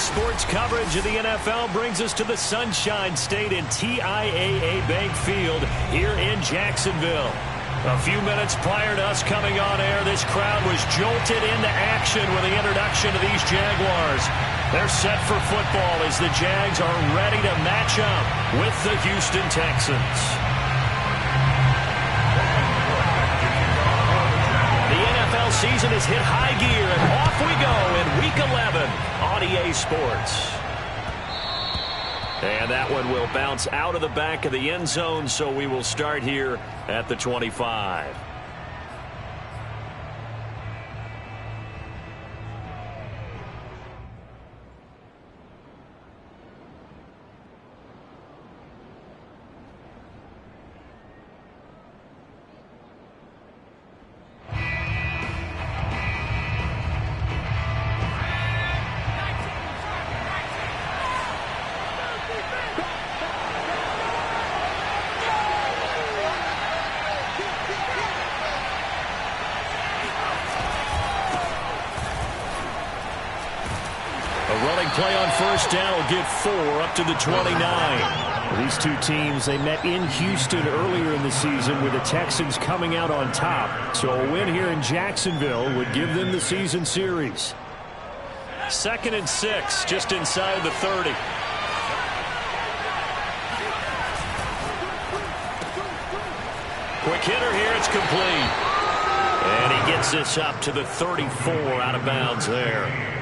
Sports coverage of the NFL brings us to the Sunshine State and TIAA Bank Field here in Jacksonville. A few minutes prior to us coming on air, this crowd was jolted into action with the introduction of these Jaguars. They're set for football as the Jags are ready to match up with the Houston Texans. The NFL season has hit high gear, and off we go in Week 11 on EA Sports. And that one will bounce out of the back of the end zone, so we will start here at the 25. Play on first down will get 4 up to the 29. These two teams, they met in Houston earlier in the season with the Texans coming out on top. So a win here in Jacksonville would give them the season series. 2nd and 6, just inside the 30. Quick hitter here, it's complete. And he gets this up to the 34 out of bounds there.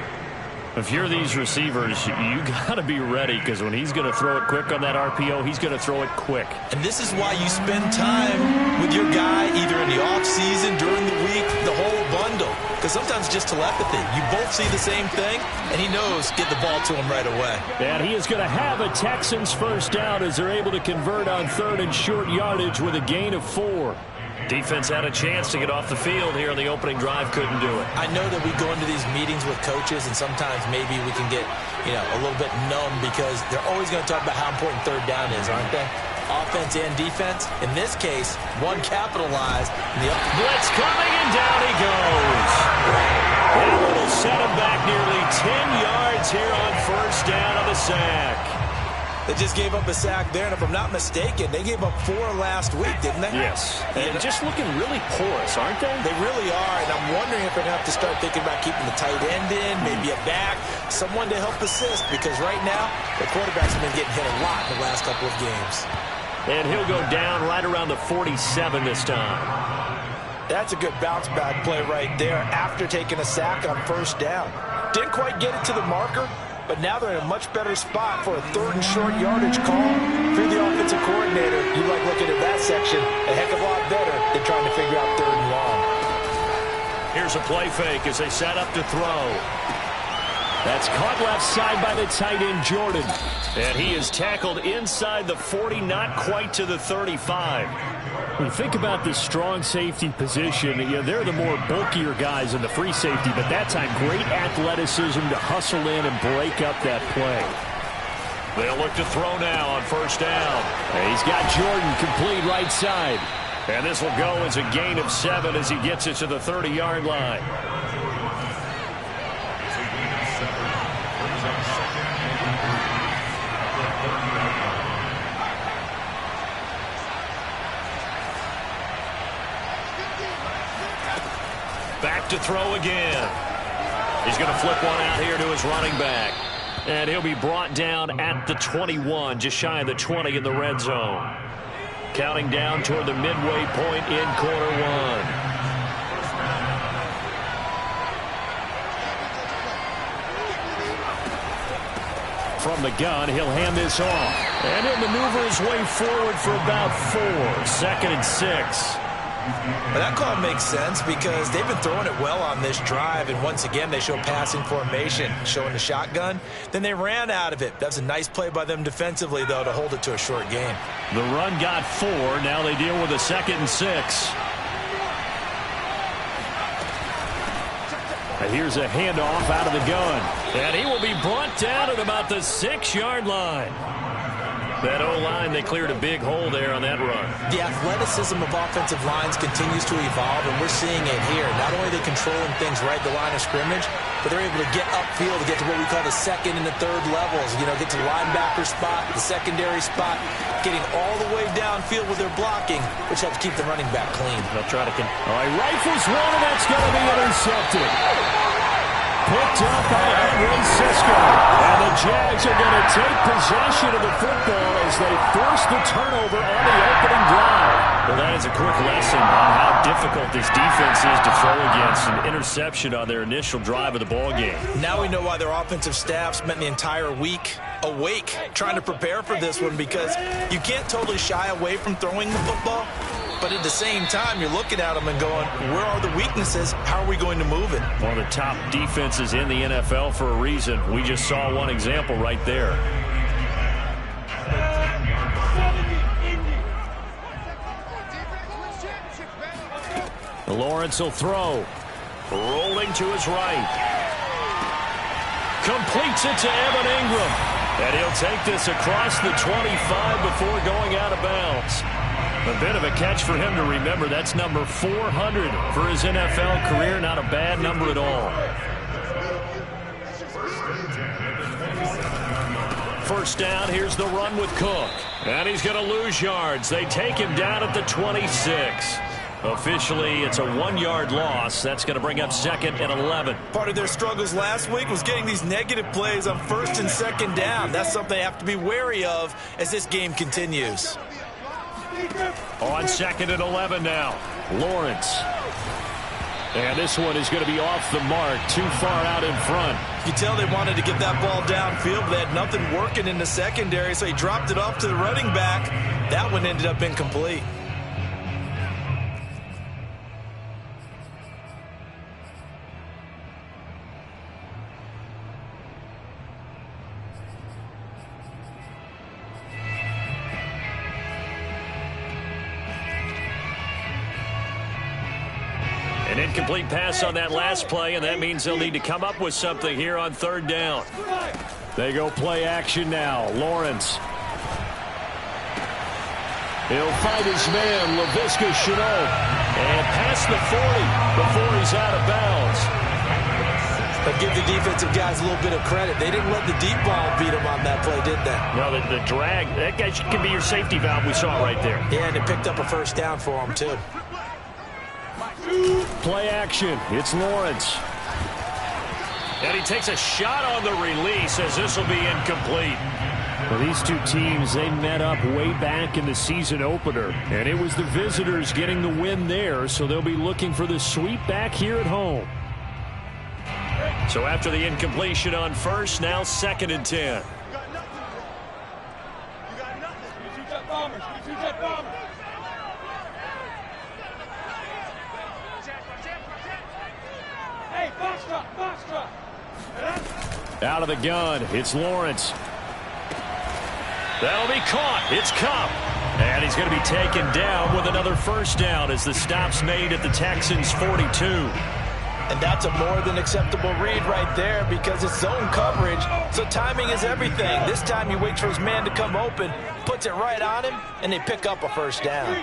If you're these receivers, you got to be ready, because when he's going to throw it quick on that RPO, he's going to throw it quick. And this is why you spend time with your guy either in the offseason, during the week, the whole bundle. Because sometimes just telepathy. You both see the same thing, and he knows get the ball to him right away. And he is going to have a Texans first down as they're able to convert on 3rd and short yardage with a gain of 4. Defense had a chance to get off the field here on the opening drive, couldn't do it. I know that we go into these meetings with coaches, and sometimes maybe we can get, a little bit numb because they're always going to talk about how important 3rd down is, aren't they? Offense and defense. In this case, one capitalized. Blitz coming, and down he goes. That will set him back nearly 10 yards here on first down on the sack. They just gave up a sack there, and if I'm not mistaken, they gave up 4 last week, didn't they? Yes. And just looking really porous, aren't they? They really are, and I'm wondering if they're going to have to start thinking about keeping the tight end in, maybe a back, someone to help assist, because right now, the quarterbacks have been getting hit a lot in the last couple of games. And he'll go down right around the 47 this time. That's a good bounce-back play right there after taking a sack on first down. Didn't quite get it to the marker, but now they're in a much better spot for a 3rd and short yardage call. If you're the offensive coordinator, you like looking at that section a heck of a lot better than trying to figure out 3rd and long. Here's a play fake as they set up to throw. That's caught left side by the tight end, Jordan. And he is tackled inside the 40, not quite to the 35. When you think about this strong safety position, they're the more bulkier guys in the free safety, but that time great athleticism to hustle in and break up that play. They'll look to throw now on first down. And he's got Jordan complete right side. And this will go as a gain of 7 as he gets it to the 30-yard line. Back to throw again. He's going to flip one out here to his running back. And he'll be brought down at the 21, just shy of the 20 in the red zone. Counting down toward the midway point in quarter 1. From the gun, he'll hand this off. And he'll maneuver his way forward for about 4. 2nd and 6. But that call makes sense because they've been throwing it well on this drive, and once again they show passing formation, showing the shotgun. Then they ran out of it. That's a nice play by them defensively, though, to hold it to a short game. The run got 4. Now they deal with a 2nd and 6. And here's a handoff out of the gun. And he will be brought down at about the 6-yard line. That O-line, they cleared a big hole there on that run. The athleticism of offensive lines continues to evolve, and we're seeing it here. Not only are they controlling things right at the line of scrimmage, but they're able to get upfield to get to what we call the second and the third levels. You know, get to the linebacker spot, the secondary spot, getting all the way downfield with their blocking, which helps keep the running back clean. They'll try to... All right, rifles one, and that's going to be intercepted. Picked up by Andre Cisco. And the Jags are going to take possession of the football as they force the turnover on the opening drive. Well, that is a quick lesson on how difficult this defense is to throw against. An interception on their initial drive of the ball game. Now we know why their offensive staff spent the entire week awake trying to prepare for this one, because you can't totally shy away from throwing the football. But at the same time, you're looking at them and going, where are the weaknesses? How are we going to move it? One of the top defenses in the NFL for a reason. We just saw one example right there. Lawrence will throw. Rolling to his right. Completes it to Evan Ingram. And he'll take this across the 25 before going out of bounds. A bit of a catch for him to remember. That's number 400 for his NFL career. Not a bad number at all. First down, here's the run with Cook. And he's going to lose yards. They take him down at the 26. Officially, it's a 1-yard loss. That's going to bring up 2nd and 11. Part of their struggles last week was getting these negative plays on 1st and 2nd down. That's something they have to be wary of as this game continues. On 2nd and 11 now. Lawrence. And this one is going to be off the mark, too far out in front. You tell they wanted to get that ball downfield, but they had nothing working in the secondary, so he dropped it off to the running back. That one ended up incomplete. An incomplete pass on that last play, and that means they'll need to come up with something here on 3rd down. They go play action now. Lawrence. He'll find his man, Laviska Shenault, and past the 40 before he's out of bounds. But give the defensive guys a little bit of credit. They didn't let the deep ball beat them on that play, did they? No, the drag, that guy can be your safety valve we saw right there. Yeah, and it picked up a first down for him, too. Play action. It's Lawrence. And he takes a shot on the release as this will be incomplete. Well, these two teams, they met up way back in the season opener. And it was the visitors getting the win there, so they'll be looking for the sweep back here at home. So after the incompletion on 1st, now 2nd and 10. Out of the gun, it's Lawrence. That'll be caught. It's Cup. And he's going to be taken down with another first down as the stop's made at the Texans' 42. And that's a more than acceptable read right there because it's zone coverage, so timing is everything. This time he waits for his man to come open, puts it right on him, and they pick up a first down.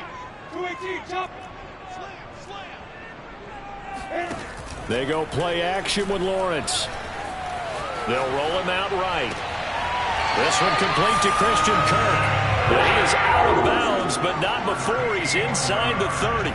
They go play action with Lawrence. They'll roll him out right. This one complete to Christian Kirk. He is out of bounds, but not before he's inside the 30.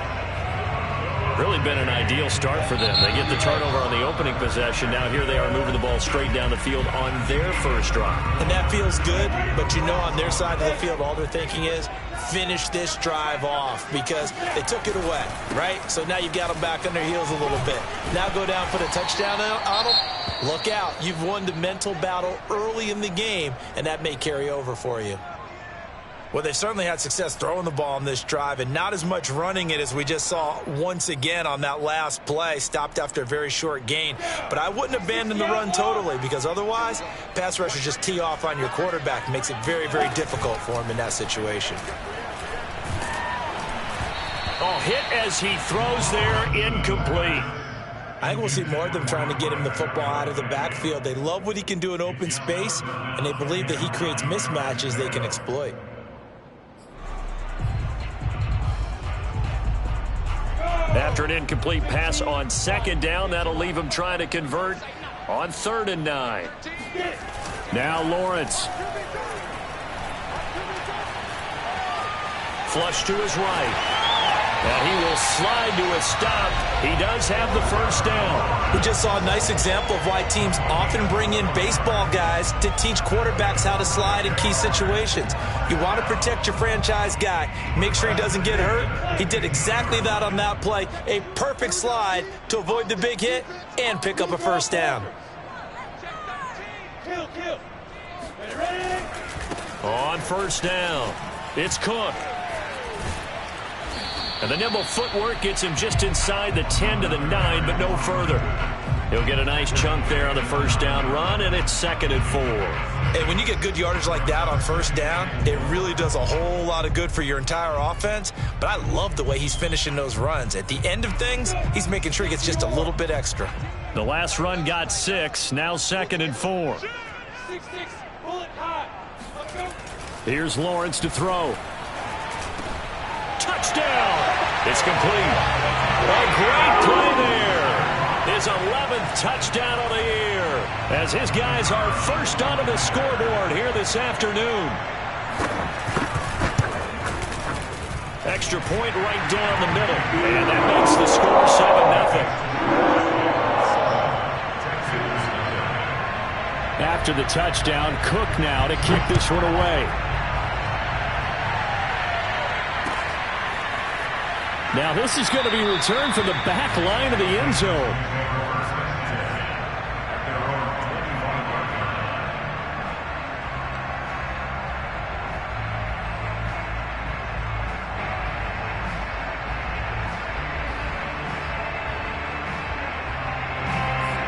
Really been an ideal start for them. They get the turnover on the opening possession. Now here they are moving the ball straight down the field on their first drive. And that feels good, but you know on their side of the field all they're thinking is finish this drive off because they took it away, right? So now you've got them back on their heels a little bit. Now go down, put a touchdown on them. Look out. You've won the mental battle early in the game, and that may carry over for you. Well, they've certainly had success throwing the ball on this drive and not as much running it as we just saw once again on that last play. Stopped after a very short gain. But I wouldn't abandon the run totally because otherwise, pass rushers just tee off on your quarterback. It makes it very, very difficult for him in that situation. Oh, hit as he throws there, incomplete. I think we'll see more of them trying to get him the football out of the backfield. They love what he can do in open space, and they believe that he creates mismatches they can exploit. After an incomplete pass on second down, that'll leave him trying to convert on 3rd and 9. Now Lawrence. Flush to his right. And he will slide to a stop. He does have the first down. We just saw a nice example of why teams often bring in baseball guys to teach quarterbacks how to slide in key situations. You want to protect your franchise guy. Make sure he doesn't get hurt. He did exactly that on that play. A perfect slide to avoid the big hit and pick up a first down. On first down, it's Cook. And the nimble footwork gets him just inside the 10 to the 9, but no further. He'll get a nice chunk there on the first down run, and it's 2nd and 4. Hey, when you get good yardage like that on first down, it really does a whole lot of good for your entire offense. But I love the way he's finishing those runs. At the end of things, he's making sure he gets just a little bit extra. The last run got 6, now 2nd and 4. Here's Lawrence to throw. Touchdown! It's complete. A great play there. His 11th touchdown of the year as his guys are first onto the scoreboard here this afternoon. Extra point right down the middle, and that makes the score 7-0. After the touchdown, Cook now to kick this one away. Now this is going to be returned from the back line of the end zone.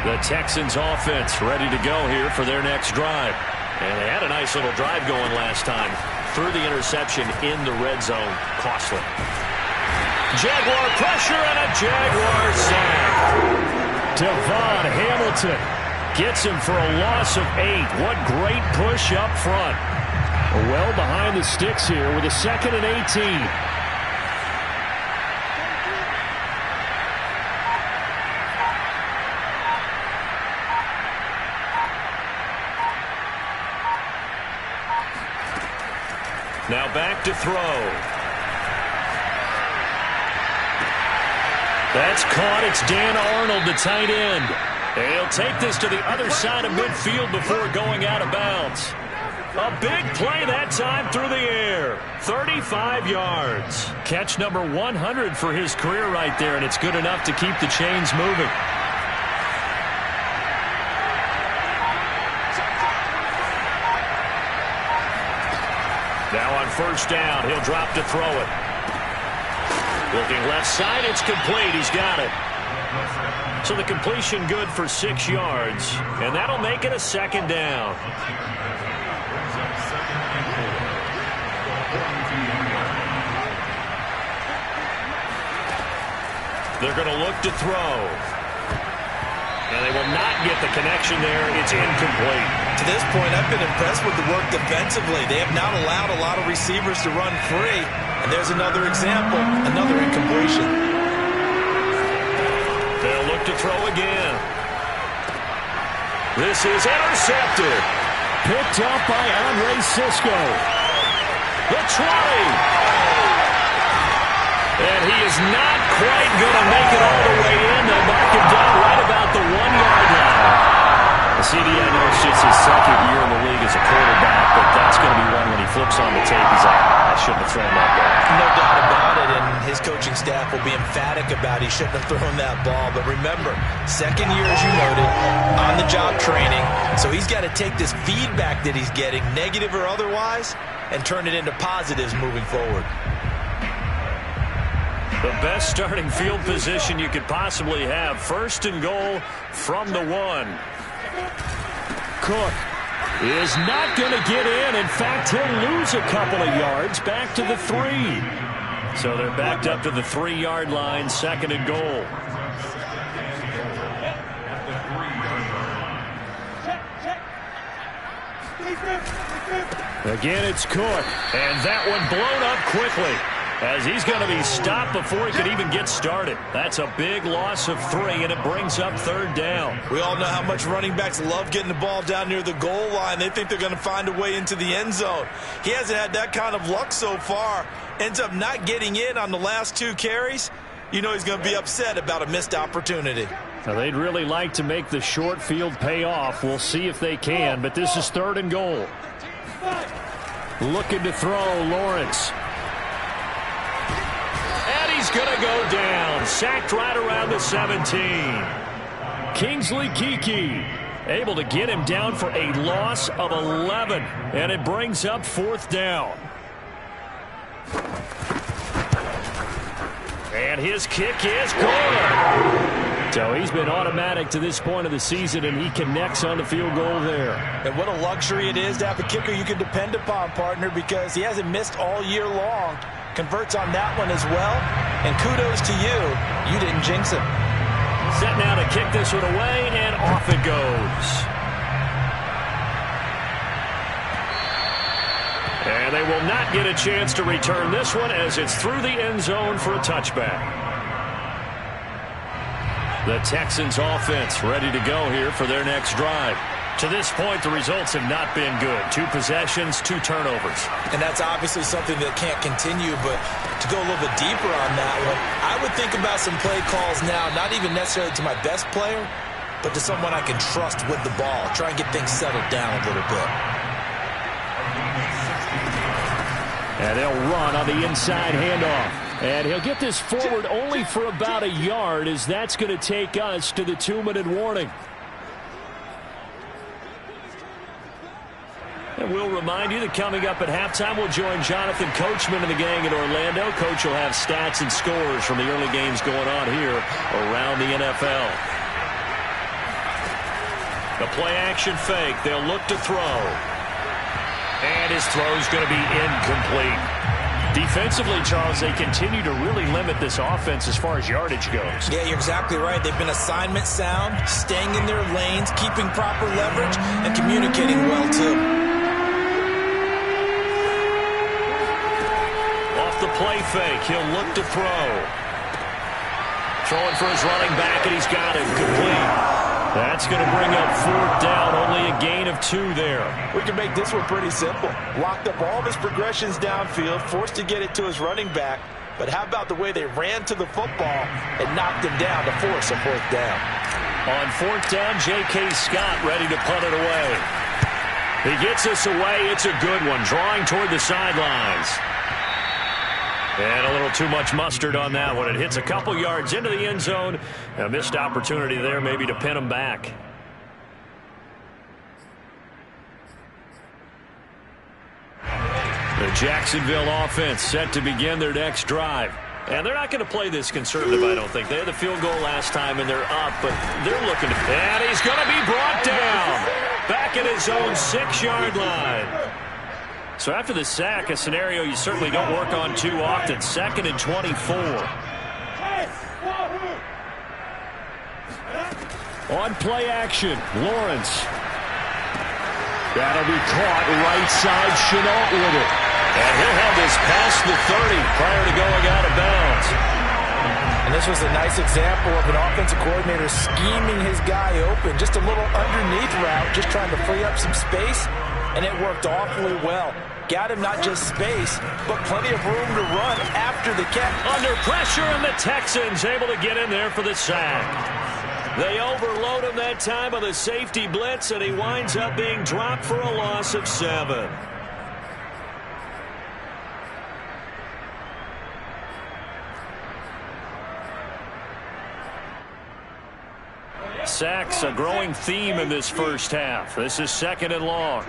The Texans offense ready to go here for their next drive. And they had a nice little drive going last time. Through the interception in the red zone. Costly. Jaguar pressure and a Jaguar sack. Devon Hamilton gets him for a loss of 8. What great push up front. Well behind the sticks here with a 2nd and 18. Now back to throw. That's caught. It's Dan Arnold, the tight end. And he'll take this to the other side of midfield before going out of bounds. A big play that time through the air. 35 yards. Catch number 100 for his career right there, and it's good enough to keep the chains moving. Now on first down, he'll drop to throw it. Looking left side, it's complete. He's got it. So the completion good for 6 yards, and that'll make it a 2nd down. They're going to look to throw. And they will not get the connection there. It's incomplete. To this point, I've been impressed with the work defensively. They have not allowed a lot of receivers to run free. And there's another example, another incompletion. They'll look to throw again. This is intercepted. Picked up by Andre Cisco. The 20. And he is not quite going to make it all the way in. They mark him down right about the 1-yard line. CD, I know it's just his 2nd year in the league as a quarterback, but that's going to be one when he flips on the tape. He's like, I shouldn't have thrown that ball. No doubt about it, and his coaching staff will be emphatic about he shouldn't have thrown that ball. But remember, 2nd year, as you noted, on-the-job training. So he's got to take this feedback that he's getting, negative or otherwise, and turn it into positives moving forward. The best starting field position you could possibly have. 1st and goal from the 1. Cook is not going to get in. In fact, he'll lose a couple of yards back to the 3. So they're backed up to the 3-yard line, 2nd and goal. Again, it's Cook. And that one blown up quickly, as he's going to be stopped before he could even get started. That's a big loss of 3, and it brings up 3rd down. We all know how much running backs love getting the ball down near the goal line. They think they're going to find a way into the end zone. He hasn't had that kind of luck so far. Ends up not getting in on the last 2 carries. You know he's going to be upset about a missed opportunity. Now, they'd really like to make the short field pay off. We'll see if they can, but this is 3rd and goal. Looking to throw, Lawrence. And he's going to go down. Sacked right around the 17. Kingsley Keke able to get him down for a loss of 11. And it brings up 4th down. And his kick is good. So he's been automatic to this point of the season, and he connects on the field goal there. And what a luxury it is to have a kicker you can depend upon, partner, because he hasn't missed all year long. Converts on that one as well. And kudos to you. You didn't jinx him. Set now to kick this one away, and off it goes. And they will not get a chance to return this one as it's through the end zone for a touchback. The Texans offense ready to go here for their next drive. To this point, the results have not been good. 2 possessions, 2 turnovers. And that's obviously something that can't continue, but to go a little bit deeper on that one, I would think about some play calls now, not even necessarily to my best player, but to someone I can trust with the ball. Try and get things settled down a little bit. And they'll run on the inside handoff. And he'll get this forward only for about 1 yard, as that's going to take us to the 2-minute warning. And we'll remind you that coming up at halftime, we'll join Jonathan Coachman and the gang in Orlando. Coach will have stats and scores from the early games going on here around the NFL. The play-action fake. They'll look to throw. And his throw's going to be incomplete. Defensively, Charles, they continue to really limit this offense as far as yardage goes. Yeah, you're exactly right. They've been assignment sound, staying in their lanes, keeping proper leverage, and communicating well, too. Off the play fake, he'll look to throw. Throwing for his running back, and he's got it complete. That's going to bring up 4th down, only a gain of 2 there. We can make this one pretty simple. Locked up all of his progressions downfield, forced to get it to his running back. But how about the way they ran to the football and knocked him down to force a 4th down? On 4th down, J.K. Scott ready to punt it away. He gets us away. It's a good one, drawing toward the sidelines. And a little too much mustard on that one. It hits a couple yards into the end zone. A missed opportunity there maybe to pin him back. The Jacksonville offense set to begin their next drive. And they're not going to play this conservative, I don't think. They had the field goal last time, and they're up, but they're looking to... And he's going to be brought down back at his own 6-yard line. So after the sack, a scenario you certainly don't work on too often. 2nd and 24. On play action, Lawrence. That'll be caught right side, Chenault with it. And he'll have this past the 30 prior to going out of bounds. And this was a nice example of an offensive coordinator scheming his guy open. Just a little underneath route, just trying to free up some space. And it worked awfully well. Got him not just space, but plenty of room to run after the catch. Under pressure, and the Texans able to get in there for the sack. They overload him that time with a safety blitz, and he winds up being dropped for a loss of 7. Sacks, a growing theme in this first half. This is 2nd and long.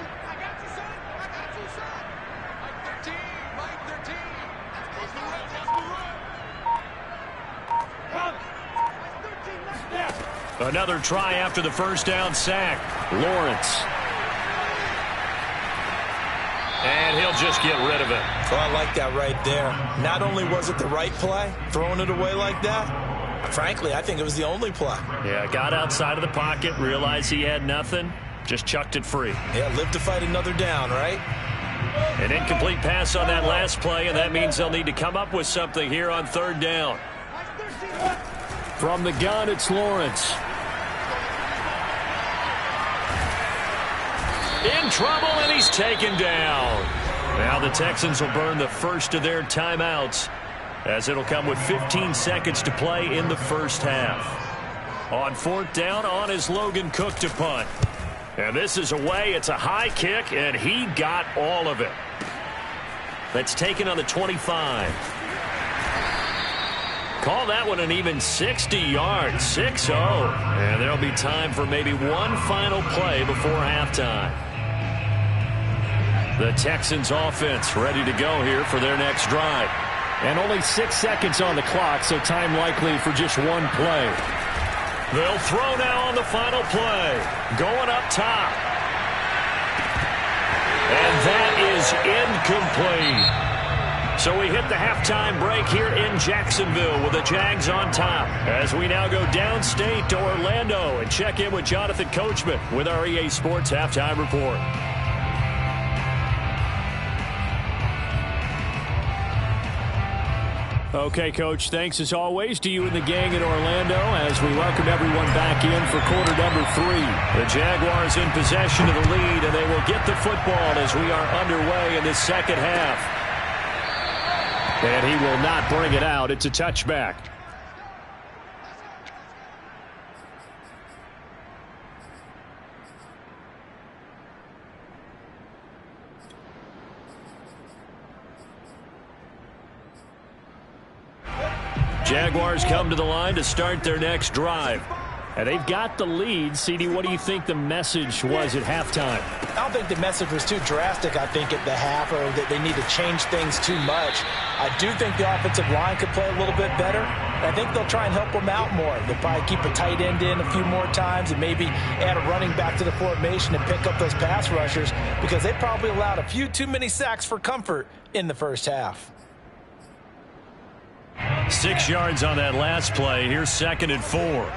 Another try after the first down sack. Lawrence. And he'll just get rid of it. Oh, I like that right there. Not only was it the right play, throwing it away like that, frankly, I think it was the only play. Yeah, got outside of the pocket, realized he had nothing, Just chucked it free. Yeah, live to fight another down, right? An incomplete pass on that last play, and that means they'll need to come up with something here on third down. From the gun, it's Lawrence. In trouble, and he's taken down. Now the Texans will burn the first of their timeouts, as it'll come with 15 seconds to play in the first half. On fourth down, on is Logan Cook to punt. And this is away. It's a high kick, and he got all of it. That's taken on the 25. Call that one an even 60 yards, 6-0. And there'll be time for maybe one final play before halftime. The Texans offense ready to go here for their next drive. And only 6 seconds on the clock, so time likely for just one play. They'll throw now on the final play. Going up top. And that is incomplete. So we hit the halftime break here in Jacksonville with the Jags on top. As we now go downstate to Orlando and check in with Jonathan Coachman with our EA Sports Halftime Report. Okay, Coach, thanks as always to you and the gang in Orlando as we welcome everyone back in for quarter number 3. The Jaguars in possession of the lead, and they will get the football as we are underway in the second half. And he will not bring it out. It's a touchback. Jaguars come to the line to start their next drive. And they've got the lead. CD, what do you think the message was at halftime? I don't think the message was too drastic, I think, at the half, or that they need to change things too much. I do think the offensive line could play a little bit better. And I think they'll try and help them out more. They'll probably keep a tight end in a few more times and maybe add a running back to the formation and pick up those pass rushers, because they probably allowed a few too many sacks for comfort in the first half. 6 yards on that last play. Here's 2nd and 4.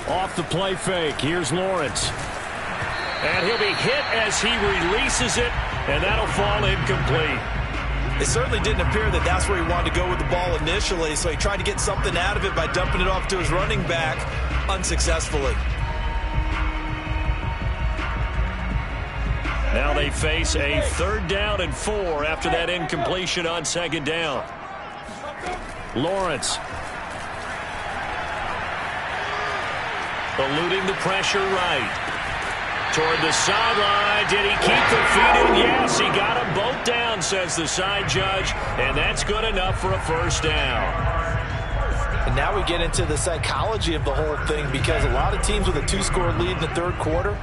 Off the play fake. Here's Lawrence. And he'll be hit as he releases it, and that'll fall incomplete. It certainly didn't appear that that's where he wanted to go with the ball initially, so he tried to get something out of it by dumping it off to his running back unsuccessfully. Now they face a 3rd down and 4 after that incompletion on 2nd down. Lawrence. Eluding the pressure right. Toward the sideline. Did he keep the feet in? Yes, he got them both down, says the side judge. And that's good enough for a 1st down. And now we get into the psychology of the whole thing, because a lot of teams with a 2-score lead in the 3rd quarter,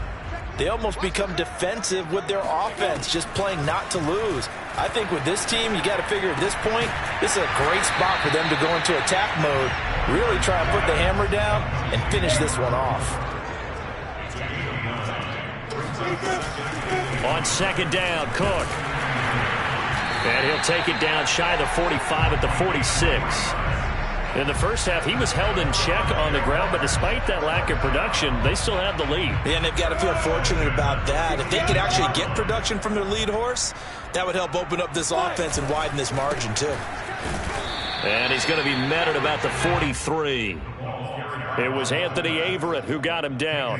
they almost become defensive with their offense, just playing not to lose. I think with this team, you got to figure at this point, this is a great spot for them to go into attack mode, really try and put the hammer down and finish this one off. On 2nd down, Cook. And he'll take it down shy of the 45 at the 46. In the first half, he was held in check on the ground, but despite that lack of production, they still have the lead. Yeah, and they've got to feel fortunate about that. If they could actually get production from their lead horse, that would help open up this offense and widen this margin, too. And he's going to be met at about the 43. It was Anthony Averett who got him down.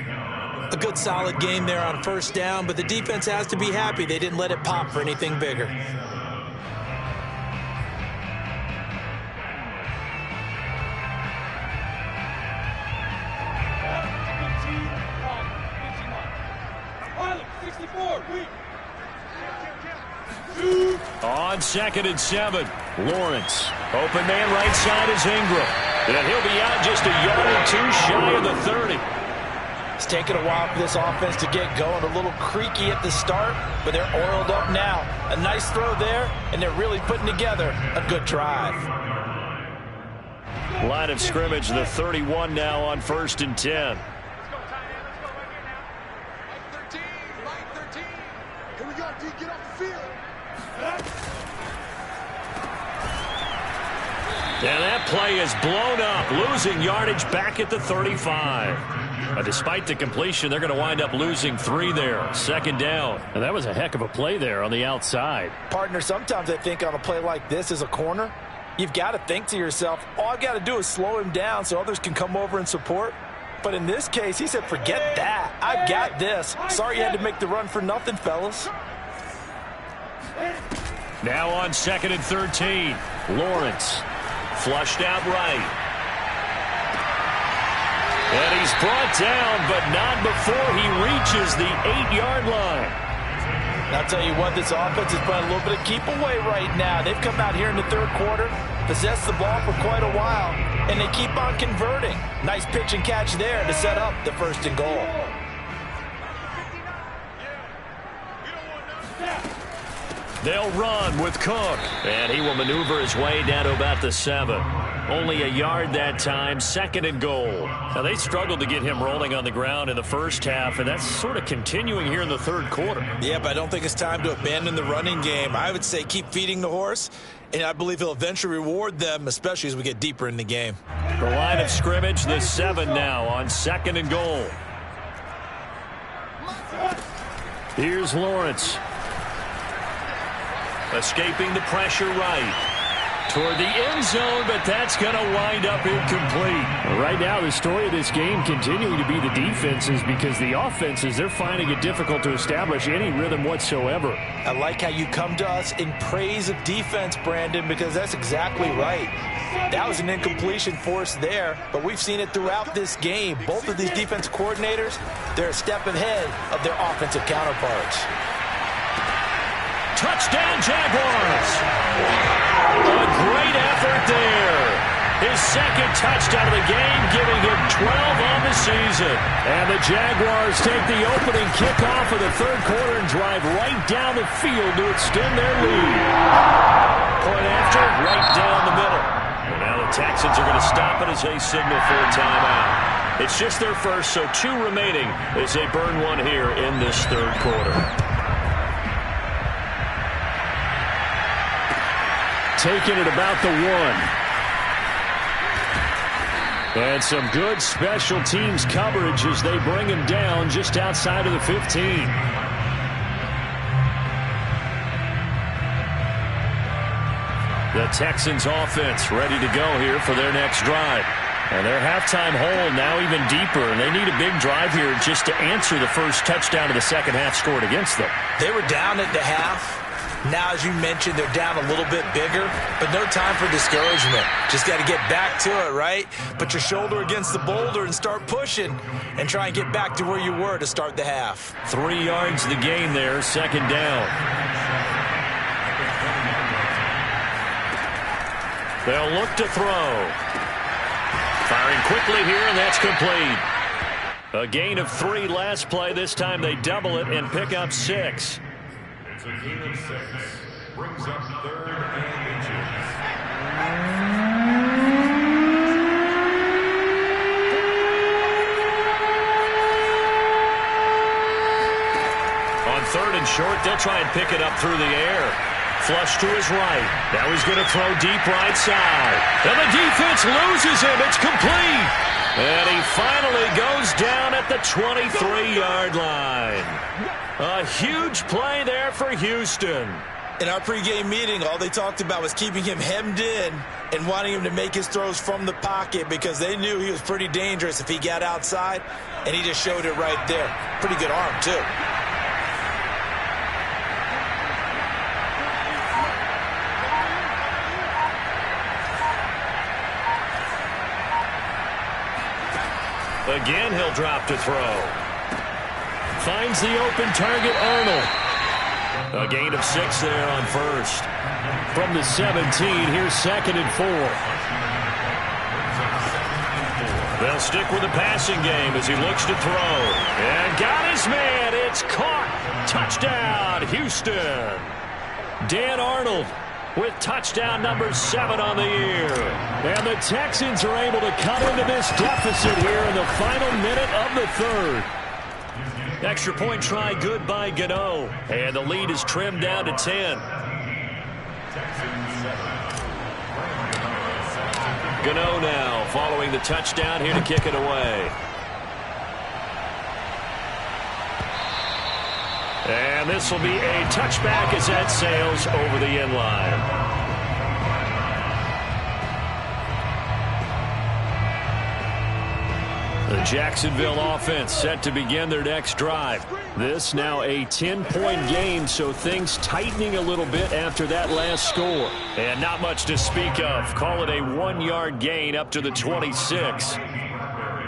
A good solid game there on 1st down, but the defense has to be happy they didn't let it pop for anything bigger. On 2nd and 7, Lawrence. Open man right side is Ingram. And he'll be out just a yard or 2 shy of the 30. It's taken a while for this offense to get going. A little creaky at the start, but they're oiled up now. A nice throw there, and they're really putting together a good drive. Line of scrimmage, the 31 now on 1st and 10. And that play is blown up, losing yardage back at the 35. Despite the completion, they're going to wind up losing 3 there. Second down. And that was a heck of a play there on the outside. Partner, sometimes I think on a play like this as a corner, you've got to think to yourself, all I got to do is slow him down so others can come over and support. But in this case, he said, forget that. I've got this. Sorry you had to make the run for nothing, fellas. Now on 2nd and 13. Lawrence flushed out right. And he's brought down, but not before he reaches the 8-yard line. And I'll tell you what, this offense is playing a little bit of keep away right now. They've come out here in the third quarter, possessed the ball for quite a while, and they keep on converting. Nice pitch and catch there to set up the 1st and goal. They'll run with Cook, and he will maneuver his way down to about the 7. Only a yard that time, 2nd and goal. Now, they struggled to get him rolling on the ground in the first half, and that's sort of continuing here in the third quarter. Yeah, but I don't think it's time to abandon the running game. I would say keep feeding the horse, and I believe he'll eventually reward them, especially as we get deeper in the game. The line of scrimmage, the 7 now on 2nd and goal. Here's Lawrence. Escaping the pressure right. Toward the end zone, but that's going to wind up incomplete. Right now, the story of this game continuing to be the defenses, because the offenses, they're finding it difficult to establish any rhythm whatsoever. I like how you come to us in praise of defense, Brandon, because that's exactly right. That was an incompletion forced there, but we've seen it throughout this game. Both of these defense coordinators, they're a step ahead of their offensive counterparts. Touchdown, Jaguars! A great effort there. His 2nd touchdown of the game, giving him 12 on the season. And the Jaguars take the opening kickoff of the third quarter and drive right down the field to extend their lead. Point after, right down the middle. And now the Texans are going to stop it as they signal for a timeout. It's just their first, so 2 remaining as they burn 1 here in this third quarter. Taking it about the 1. And some good special teams coverage as they bring him down just outside of the 15. The Texans offense ready to go here for their next drive. And their halftime hole now even deeper, and they need a big drive here just to answer the first touchdown of the second half scored against them. They were down at the half. Now, as you mentioned, they're down a little bit bigger, but no time for discouragement. Just got to get back to it, right? Put your shoulder against the boulder and start pushing and try and get back to where you were to start the half. 3 yards the gain there, 2nd down. They'll look to throw. Firing quickly here, and that's complete. A gain of 3 last play. This time they double it and pick up 6. It's a gain of 6. Brings up 3rd and inches. On 3rd and short, they'll try and pick it up through the air. Flush to his right. Now he's going to throw deep right side. And the defense loses him. It's complete. And he finally goes down at the 23-yard line. A huge play there for Houston. In our pregame meeting, all they talked about was keeping him hemmed in and wanting him to make his throws from the pocket because they knew he was pretty dangerous if he got outside, and he just showed it right there. Pretty good arm, too. Again, he'll drop to throw. Finds the open target, Arnold. A gain of 6 there on 1st. From the 17, here's 2nd and 4. They'll stick with the passing game as he looks to throw. And got his man. It's caught. Touchdown, Houston. Dan Arnold with touchdown number 7 on the year. And the Texans are able to cut into this deficit here in the final minute of the 3rd. Extra point try good by Gator. And the lead is trimmed down to 10. Gano now following the touchdown here to kick it away. And this will be a touchback as that sails over the end line. The Jacksonville offense set to begin their next drive. This now a 10-point game, so things tightening a little bit after that last score. And not much to speak of. Call it a 1-yard gain up to the 26.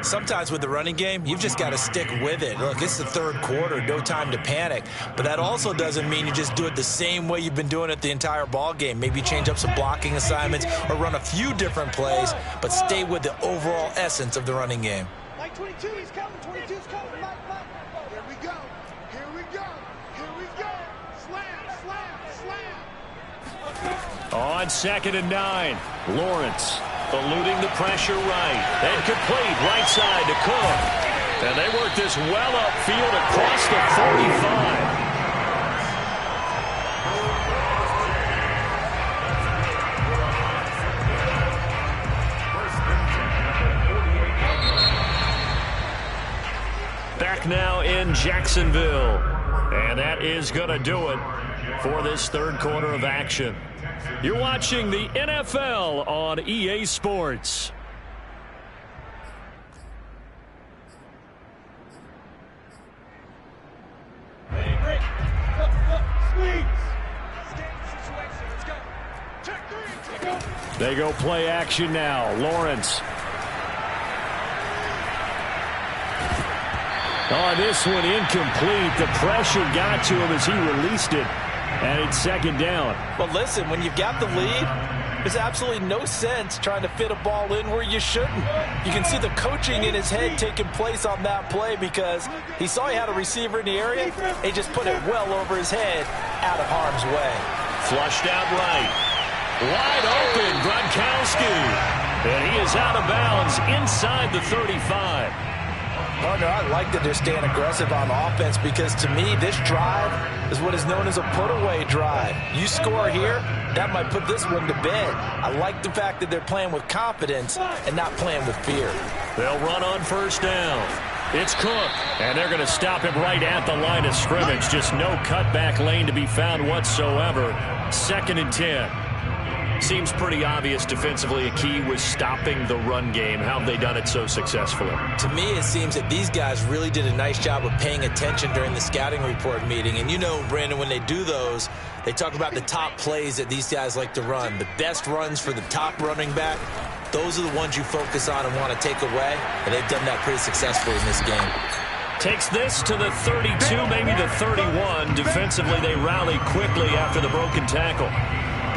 Sometimes with the running game, you've just got to stick with it. Look, it's the third quarter, no time to panic. But that also doesn't mean you just do it the same way you've been doing it the entire ball game. Maybe change up some blocking assignments or run a few different plays, but stay with the overall essence of the running game. 22, he's coming, 22's coming, Here we go, here we go, here we go. Slam, slam, slam. On 2nd and 9, Lawrence eluding the pressure right. And complete right side to Cook. And they work this well upfield across the 45. Back now in Jacksonville. And that is going to do it for this third quarter of action. You're watching the NFL on EA Sports. They go play action now. Lawrence. Oh, this one incomplete. The pressure got to him as he released it. And it's 2nd down. Well, listen, when you've got the lead, there's absolutely no sense trying to fit a ball in where you shouldn't. You can see the coaching in his head taking place on that play because he saw he had a receiver in the area. He just put it well over his head out of harm's way. Flushed out right. Wide open, Gronkowski. And he is out of bounds inside the 35. Partner, I like that they're staying aggressive on offense because to me, this drive is what is known as a put-away drive. You score here, that might put this one to bed. I like the fact that they're playing with confidence and not playing with fear. They'll run on 1st down. It's Cook, and they're going to stop him right at the line of scrimmage. Just no cutback lane to be found whatsoever. 2nd and 10. Seems pretty obvious defensively a key was stopping the run game. How have they done it so successfully? To me, it seems that these guys really did a nice job of paying attention during the scouting report meeting. And you know, Brandon, when they do those, they talk about the top plays that these guys like to run. The best runs for the top running back, those are the ones you focus on and want to take away. And they've done that pretty successfully in this game. Takes this to the 32, maybe the 31. Defensively, they rally quickly after the broken tackle.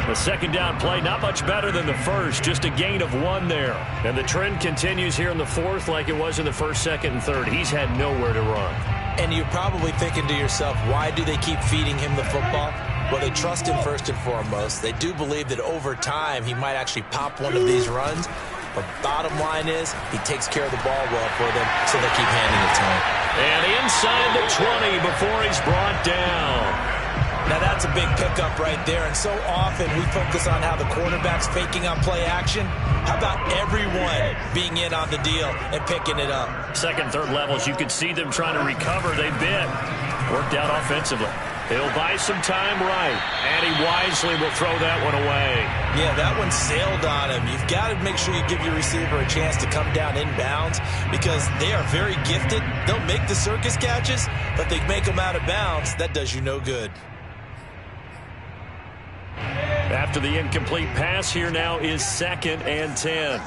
The 2nd down play, not much better than the first, just a gain of 1 there. And the trend continues here in the 4th like it was in the 1st, 2nd, and 3rd. He's had nowhere to run. And you're probably thinking to yourself, why do they keep feeding him the football? Well, they trust him first and foremost. They do believe that over time he might actually pop one of these runs. But bottom line is he takes care of the ball well for them, so they keep handing it to him. And inside the 20 before he's brought down. Now, that's a big pickup right there, and so often we focus on how the quarterback's faking on play action. How about everyone being in on the deal and picking it up? 2nd, 3rd levels, you could see them trying to recover. They've been worked out offensively. He'll buy some time right, and he wisely will throw that one away. Yeah, that one sailed on him. You've got to make sure you give your receiver a chance to come down inbounds because they are very gifted. They'll make the circus catches, but they make them out of bounds. That does you no good. After the incomplete pass, here now is 2nd and 10.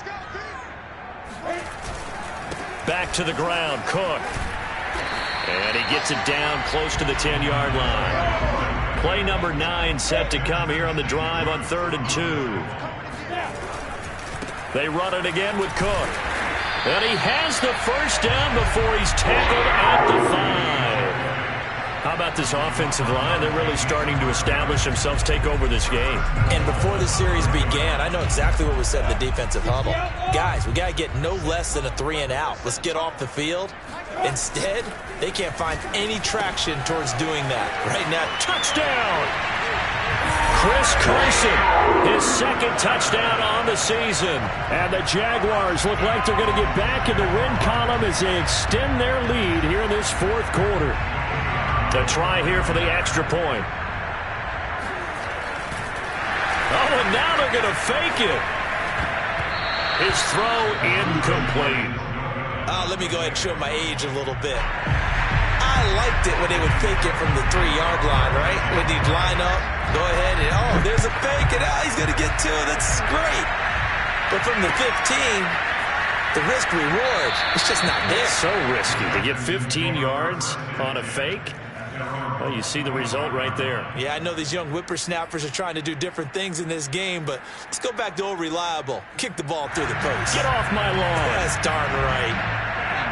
Back to the ground, Cook. And he gets it down close to the 10-yard line. Play number 9 set to come here on the drive on 3rd and 2. They run it again with Cook. And he has the 1st down before he's tackled at the 5. How about this offensive line? They're really starting to establish themselves, take over this game. And before the series began, I know exactly what was said in the defensive huddle. Guys, we got to get no less than a 3-and-out. Let's get off the field. Instead, they can't find any traction towards doing that. Right now, touchdown! Chris Carson, his second touchdown on the season. And the Jaguars look like they're going to get back in the win column as they extend their lead here in this fourth quarter. The try here for the extra point. Oh, and now they're going to fake it. His throw incomplete. Let me go ahead and show my age a little bit. I liked it when they would fake it from the 3-yard line, right? When you'd line up, go ahead, and oh, there's a fake, and he's going to get 2. That's great. But from the 15, the risk-reward, it's just not there. It's so risky to get 15 yards on a fake. Well, you see the result right there. Yeah, I know these young whippersnappers are trying to do different things in this game, but let's go back to old reliable. Kick the ball through the post. Get off my lawn. That's darn right.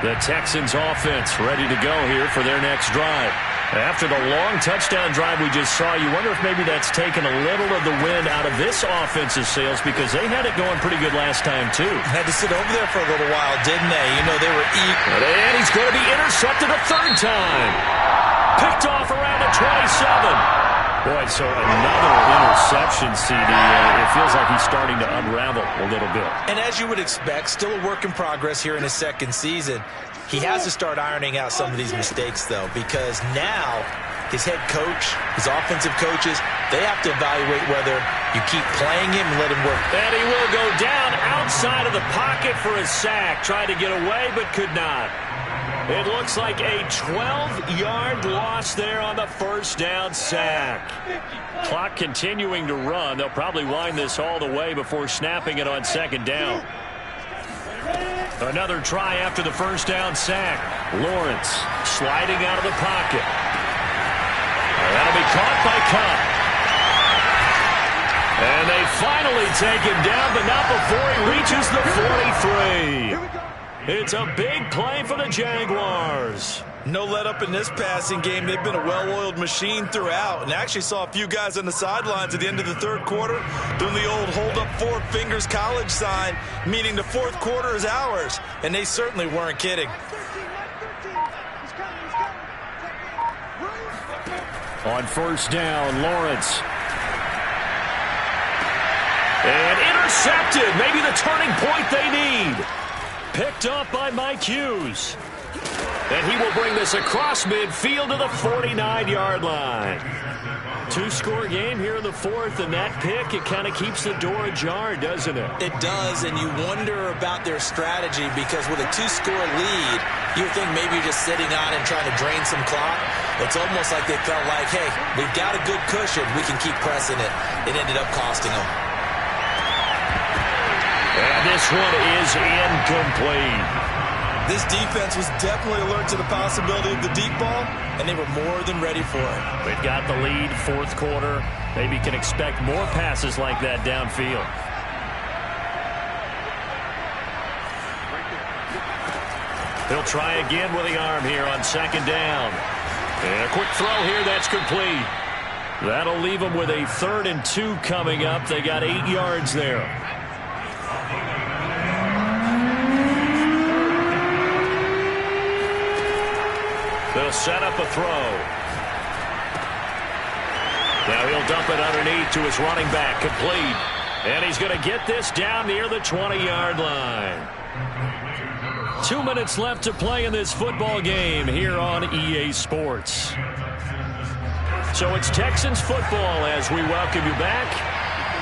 The Texans offense ready to go here for their next drive. After the long touchdown drive we just saw, you wonder if maybe that's taken a little of the wind out of this offense's sails because they had it going pretty good last time, too. Had to sit over there for a little while, didn't they? You know, they were eating. And he's going to be intercepted a third time. Picked off around the 27. Boy, so another interception, CD. It feels like he's starting to unravel a little bit. And as you would expect, still a work in progress here in his second season. He has to start ironing out some of these mistakes, though, because now his head coach, his offensive coaches, they have to evaluate whether you keep playing him and let him work. And he will go down outside of the pocket for a sack. Tried to get away, but could not. It looks like a 12-yard loss there on the first down sack. Clock continuing to run. They'll probably wind this all the way before snapping it on second down. Another try after the first down sack. Lawrence sliding out of the pocket. That'll be caught by Cup. And they finally take him down, but not before he reaches the 43. It's a big play for the Jaguars. No let up in this passing game. They've been a well-oiled machine throughout. And actually saw a few guys on the sidelines at the end of the third quarter doing the old hold up 4 fingers college sign, meaning the fourth quarter is ours. And they certainly weren't kidding. On first down, Lawrence. And intercepted. Maybe the turning point they need. Picked up by Mike Hughes. And he will bring this across midfield to the 49-yard line. 2-score game here in the fourth, and that pick, it kind of keeps the door ajar, doesn't it? It does, and you wonder about their strategy because with a 2-score lead, you would think maybe you're just sitting on and trying to drain some clock. It's almost like they felt like, hey, we've got a good cushion. We can keep pressing it. It ended up costing them. And this one is incomplete. This defense was definitely alert to the possibility of the deep ball, and they were more than ready for it. They've got the lead, fourth quarter. Maybe can expect more passes like that downfield. He'll try again with the arm here on second down. And a quick throw here, that's complete. That'll leave them with a 3rd and 2 coming up. They got 8 yards there. They'll set up a throw. Now he'll dump it underneath to his running back, complete. And he's going to get this down near the 20-yard line. 2 minutes left to play in this football game here on EA Sports. So it's Texans football as we welcome you back.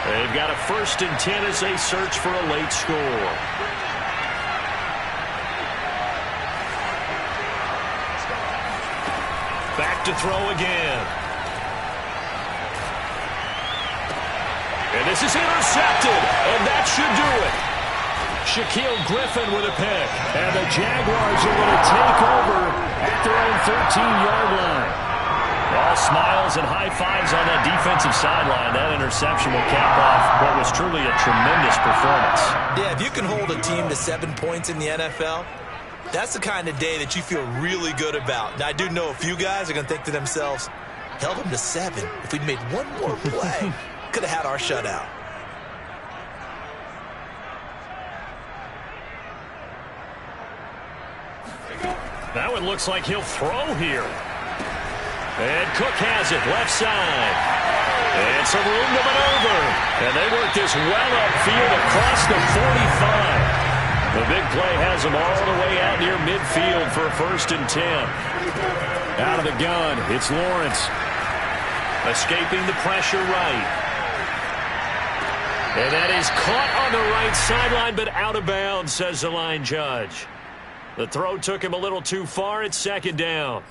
They've got a 1st and 10 as they search for a late score. Back to throw again. And this is intercepted, and that should do it. Shaquille Griffin with a pick, and the Jaguars are going to take over at their own 13-yard line. All smiles and high fives on that defensive sideline. That interception will cap off what was truly a tremendous performance. Yeah, if you can hold a team to 7 points in the NFL, that's the kind of day that you feel really good about. Now, I do know a few guys are going to think to themselves, held them to 7. If we'd made one more play, could have had our shutout. Now it looks like he'll throw here. And Cook has it, left side. And some room to maneuver. And they work this well upfield across the 45. The big play has them all the way out near midfield for a 1st and 10. Out of the gun, it's Lawrence. Escaping the pressure right. And that is caught on the right sideline, but out of bounds, says the line judge. The throw took him a little too far. It's 2nd down.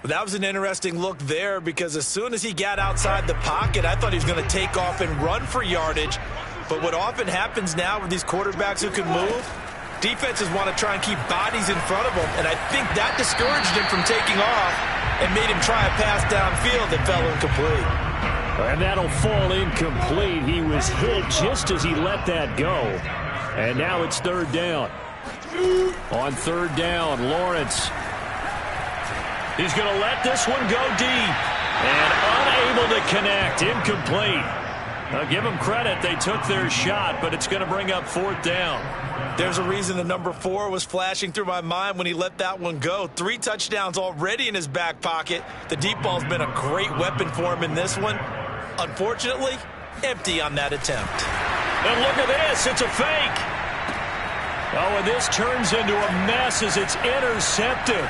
That was an interesting look there because as soon as he got outside the pocket, I thought he was going to take off and run for yardage. But what often happens now with these quarterbacks who can move, defenses want to try and keep bodies in front of them, and I think that discouraged him from taking off and made him try a pass downfield that fell incomplete. And that'll fall incomplete. He was hit just as he let that go. And now it's 3rd down. On 3rd down, Lawrence. He's going to let this one go deep. And unable to connect. Incomplete. Now give them credit. They took their shot, but it's going to bring up 4th down. There's a reason the number 4 was flashing through my mind when he let that one go. 3 touchdowns already in his back pocket. The deep ball's been a great weapon for him in this one. Unfortunately, empty on that attempt. And look at this. It's a fake. Oh, and this turns into a mess as it's intercepted.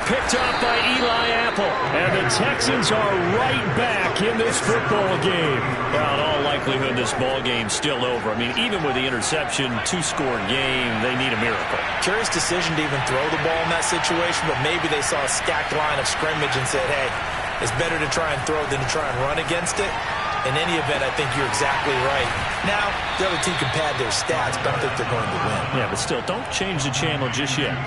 Picked up by Eli Apple. And the Texans are right back in this football game. Well, in all likelihood, this ball game's still over. I mean, even with the interception, 2-score game, they need a miracle. Curious decision to even throw the ball in that situation, but maybe they saw a stacked line of scrimmage and said, hey, it's better to try and throw than to try and run against it. In any event, I think you're exactly right. Now, the other team can pad their stats, but I don't think they're going to win. Yeah, but still, don't change the channel just yet.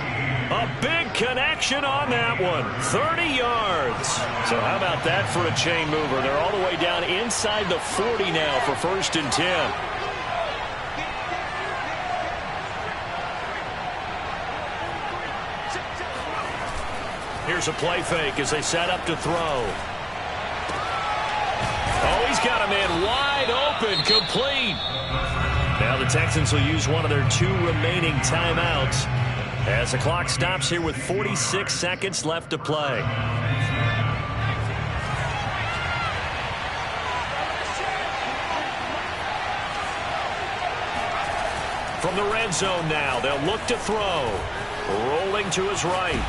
A big connection on that one. 30 yards. So how about that for a chain mover? They're all the way down inside the 40 now for 1st and 10. Here's a play fake as they set up to throw. Oh, he's got a man wide open, complete. Now the Texans will use one of their 2 remaining timeouts as the clock stops here with 46 seconds left to play. From the red zone now, they'll look to throw. Rolling to his right.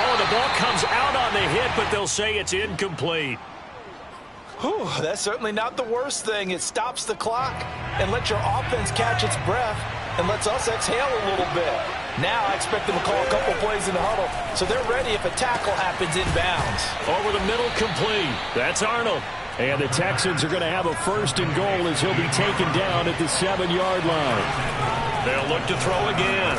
Oh, the ball comes out on the hit, but they'll say it's incomplete. Whew, that's certainly not the worst thing. It stops the clock and lets your offense catch its breath and lets us exhale a little bit. Now I expect them to call a couple plays in the huddle, so they're ready if a tackle happens inbounds. Over the middle, complete. That's Arnold. And the Texans are going to have a 1st and goal as he'll be taken down at the 7-yard line. They'll look to throw again.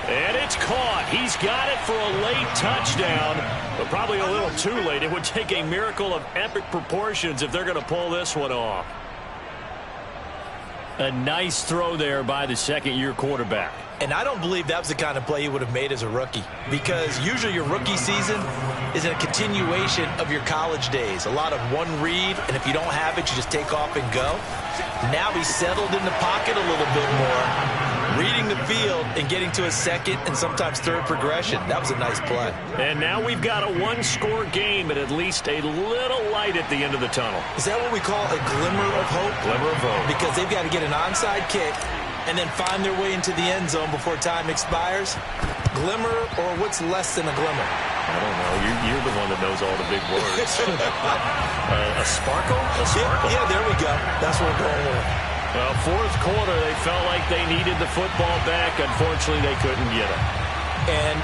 And it's caught. He's got it for a late touchdown, but probably a little too late. It would take a miracle of epic proportions if they're going to pull this one off. A nice throw there by the 2nd-year quarterback. And I don't believe that was the kind of play he would have made as a rookie, because usually your rookie season is a continuation of your college days. A lot of one read, and if you don't have it, you just take off and go. Now he's settled in the pocket a little bit more, reading the field and getting to a 2nd and sometimes 3rd progression. That was a nice play. And now we've got a 1-score game and at least a little light at the end of the tunnel. Is that what we call a glimmer of hope? Glimmer of hope. Because they've got to get an onside kick and then find their way into the end zone before time expires. Glimmer, or what's less than a glimmer? I don't know. You're the one that knows all the big words. A sparkle? A sparkle. Yeah, there we go. That's what we're going with. Well, 4th quarter, they felt like they needed the football back. Unfortunately, they couldn't get it. And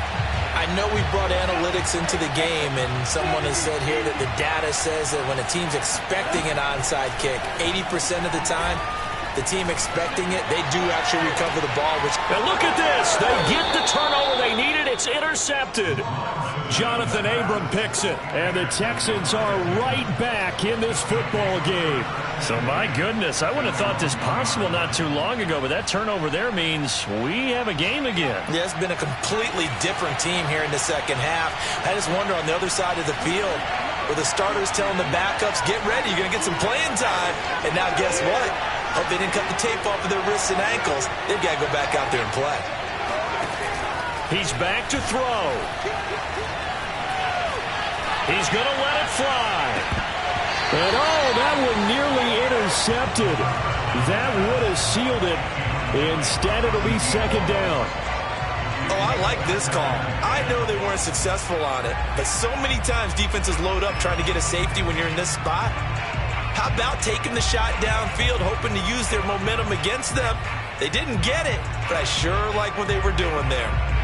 I know we brought analytics into the game, and someone has said here that the data says that when a team's expecting an onside kick, 80% of the time, the team expecting it, they do actually recover the ball. Now look at this. They get the turnover they needed. It's intercepted. Jonathan Abram picks it. And the Texans are right back in this football game. So, my goodness, I wouldn't have thought this possible not too long ago, but that turnover there means we have a game again. Yeah, it's been a completely different team here in the 2nd half. I just wonder on the other side of the field, where the starters telling the backups, get ready, you're going to get some playing time. And now guess what? Hope they didn't cut the tape off of their wrists and ankles. They've got to go back out there and play. He's back to throw. He's going to let it fly. And oh, that one nearly intercepted. That would have sealed it. Instead, it'll be second down. Oh, I like this call. I know they weren't successful on it, but so many times defenses load up trying to get a safety when you're in this spot. How about taking the shot downfield, hoping to use their momentum against them? They didn't get it, but I sure like what they were doing there.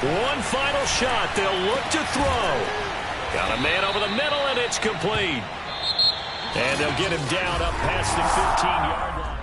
One final shot. They'll look to throw. Got a man over the middle, and it's complete. And they'll get him down up past the 15-yard line.